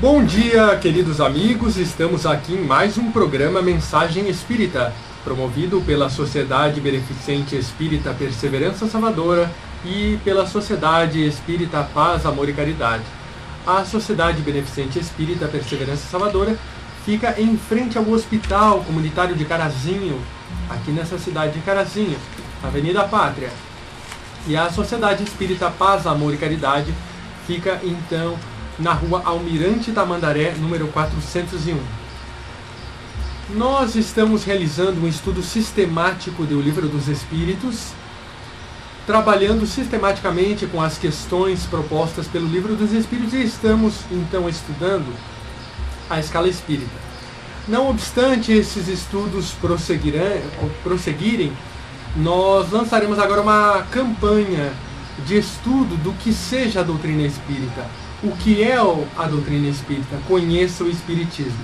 Bom dia, queridos amigos. Estamos aqui em mais um programa Mensagem Espírita, promovido pela Sociedade Beneficente Espírita Perseverança Salvadora e pela Sociedade Espírita Paz, Amor e Caridade. A Sociedade Beneficente Espírita Perseverança Salvadora fica em frente ao Hospital Comunitário de Carazinho, aqui nessa cidade de Carazinho, Avenida Pátria. E a Sociedade Espírita Paz, Amor e Caridade fica então na rua Almirante Tamandaré, número 401. Nós estamos realizando um estudo sistemático do Livro dos Espíritos, trabalhando sistematicamente com as questões propostas pelo Livro dos Espíritos e estamos então estudando a escala espírita. Não obstante esses estudos prosseguirem, nós lançaremos agora uma campanha de estudo do que seja a doutrina espírita. O que é a doutrina espírita? Conheça o Espiritismo.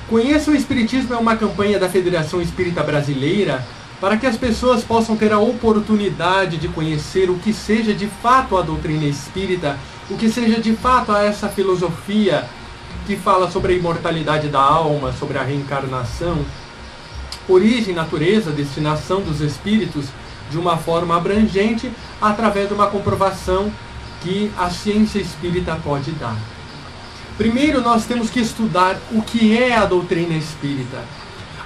Conheça o Espiritismo é uma campanha da Federação Espírita Brasileira para que as pessoas possam ter a oportunidade de conhecer o que seja de fato a doutrina espírita, o que seja de fato essa filosofia que fala sobre a imortalidade da alma, sobre a reencarnação, origem, natureza, destinação dos espíritos de uma forma abrangente através de uma comprovação que a ciência espírita pode dar. Primeiro, nós temos que estudar o que é a doutrina espírita.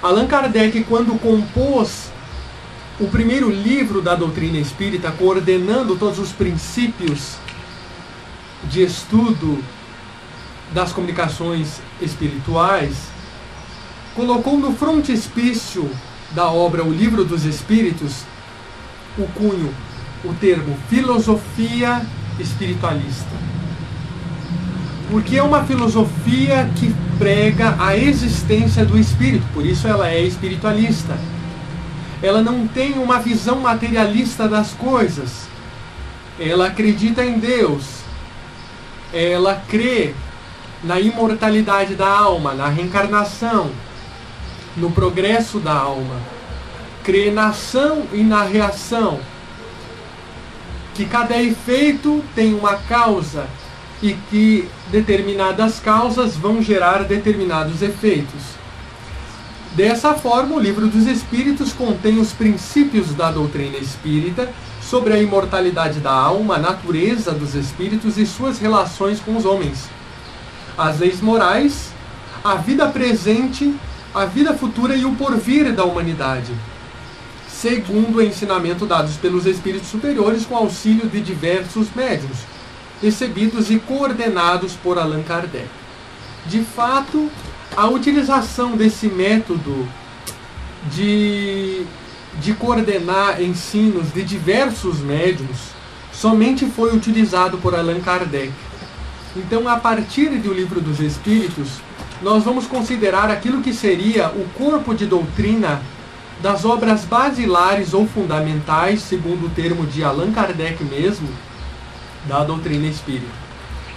Allan Kardec, quando compôs o primeiro livro da doutrina espírita, coordenando todos os princípios de estudo das comunicações espirituais, colocou no frontispício da obra O Livro dos Espíritos o cunho, o termo filosofia espiritualista. Porque é uma filosofia que prega a existência do espírito, por isso ela é espiritualista. Ela não tem uma visão materialista das coisas. Ela acredita em Deus. Ela crê na imortalidade da alma, na reencarnação, no progresso da alma. Crê na ação e na reação, que cada efeito tem uma causa e que determinadas causas vão gerar determinados efeitos. Dessa forma, o Livro dos Espíritos contém os princípios da doutrina espírita sobre a imortalidade da alma, a natureza dos espíritos e suas relações com os homens, as leis morais, a vida presente, a vida futura e o porvir da humanidade, segundo o ensinamento dados pelos espíritos superiores com auxílio de diversos médiuns, recebidos e coordenados por Allan Kardec. De fato, a utilização desse método de coordenar ensinos de diversos médiuns somente foi utilizado por Allan Kardec. Então, a partir do Livro dos Espíritos, nós vamos considerar aquilo que seria o corpo de doutrina das obras basilares ou fundamentais, segundo o termo de Allan Kardec mesmo, da doutrina espírita.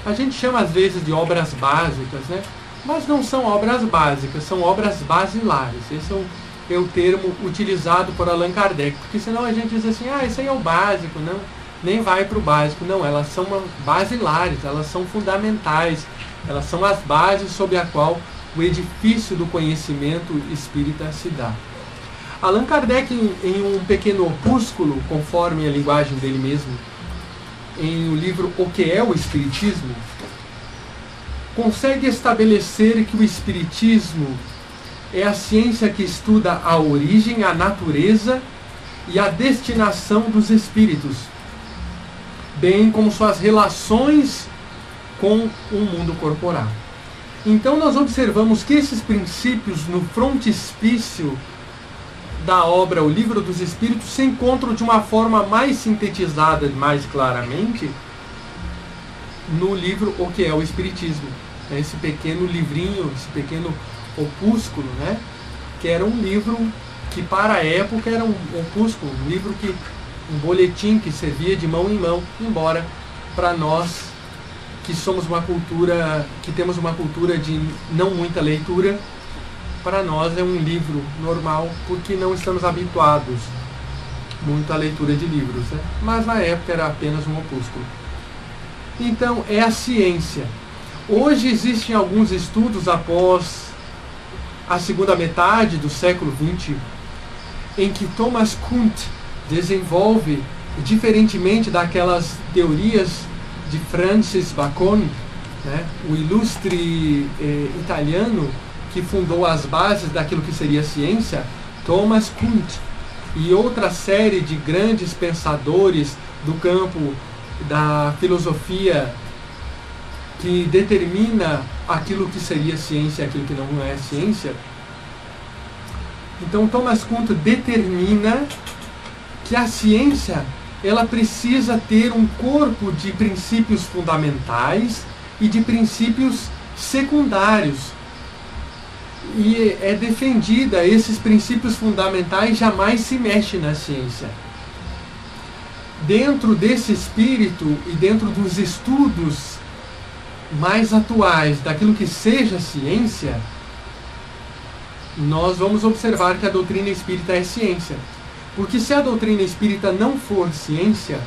A gente chama às vezes de obras básicas, né? Mas não são obras básicas, são obras basilares. Esse é o termo utilizado por Allan Kardec, porque senão a gente diz assim, isso aí é o básico, não, nem vai para o básico. Não, elas são basilares, elas são fundamentais, elas são as bases sobre a qual o edifício do conhecimento espírita se dá. Allan Kardec, em um pequeno opúsculo, conforme a linguagem dele mesmo, em o livro O que é o Espiritismo, consegue estabelecer que o Espiritismo é a ciência que estuda a origem, a natureza e a destinação dos espíritos, bem como suas relações com o mundo corporal. Então nós observamos que esses princípios no frontispício da obra O Livro dos Espíritos se encontram de uma forma mais sintetizada, mais claramente, no livro O que é o Espiritismo. Esse pequeno livrinho, esse pequeno opúsculo, né? Que era um livro que para a época era um opúsculo, um boletim que servia de mão em mão, embora para nós que somos uma cultura, que temos uma cultura de não muita leitura, para nós é um livro normal, porque não estamos habituados muito à leitura de livros, né? Mas na época era apenas um opúsculo. Então, é a ciência. Hoje existem alguns estudos após a segunda metade do século XX, em que Thomas Kuhn desenvolve, diferentemente daquelas teorias de Francis Bacon, né, o ilustre italiano que fundou as bases daquilo que seria a ciência, Thomas Kuhn, e outra série de grandes pensadores do campo da filosofia que determina aquilo que seria ciência e aquilo que não é ciência. Então Thomas Kuhn determina que a ciência ela precisa ter um corpo de princípios fundamentais e de princípios secundários. E é defendida, esses princípios fundamentais jamais se mexem na ciência. Dentro desse espírito e dentro dos estudos mais atuais daquilo que seja ciência, nós vamos observar que a doutrina espírita é ciência. Porque se a doutrina espírita não for ciência,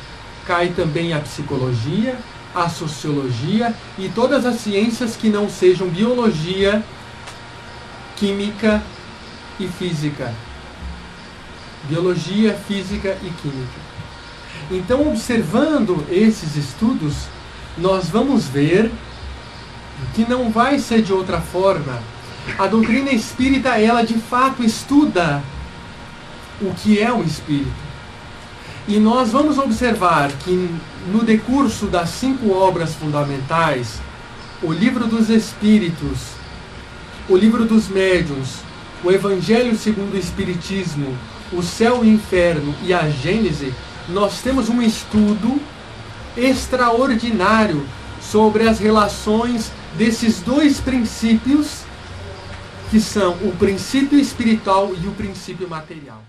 cai também a psicologia, a sociologia e todas as ciências que não sejam biologia, química e física. Biologia, física e química. Então, observando esses estudos, nós vamos ver que não vai ser de outra forma. A doutrina espírita, ela de fato estuda o que é o espírito. E nós vamos observar que no decurso das 5 obras fundamentais, o Livro dos Espíritos, o Livro dos Médiuns, o Evangelho segundo o Espiritismo, o Céu e o Inferno e a Gênese, nós temos um estudo extraordinário sobre as relações desses dois princípios, que são o princípio espiritual e o princípio material.